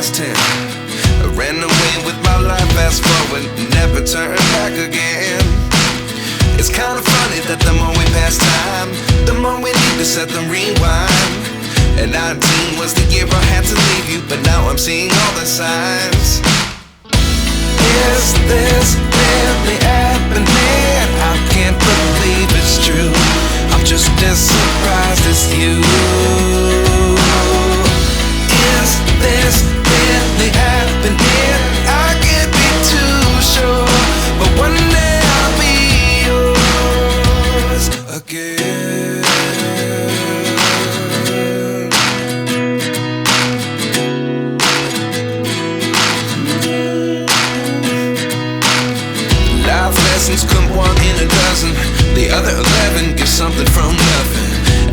past 10. I ran away with my life, fast forward, never turn back again. It's kinda funny that the more we pass time, the more we need to set the rewind. And 19 was the year I had to leave you, but now I'm seeing all the signs. Is this really happening? I can't believe it's true. I'm just as surprised as you. Is this really happening? I can't be too sure, but one day I'll be yours again. Life lessons come one in a dozen. The other 11 give something from nothing.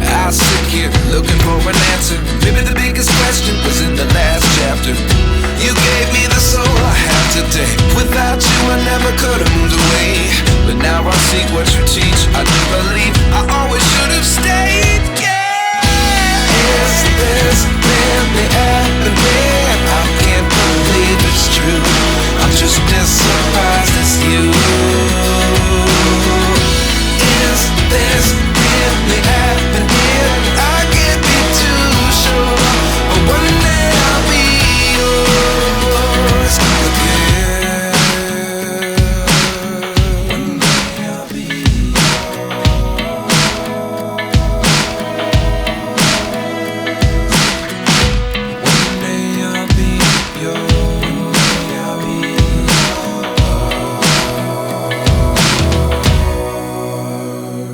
I sit here looking for an answer. Maybe the biggest question was in the last chapter. You gave me the soul I have today. Without you I never could have moved away. But now I see what you teach. I do believe I always should have stayed. Yeah. Is this really happening? I can't believe it's true. I'm just as surprised as you. Is this really happening? I can't be too sure, but one day I'll be yours again. One day I'll be yours. One day I'll be yours. One day I'll be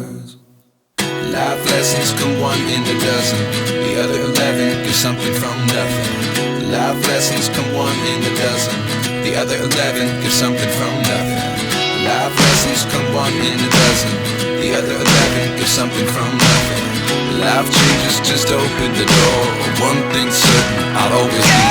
yours. Life lessons come one in a dozen. The other 11 give something from nothing. Life lessons come one in a dozen. The other 11 give something from nothing. Life lessons come one in a dozen. The other 11 give something from nothing. Life changes just open the door. One thing's certain, I'll always be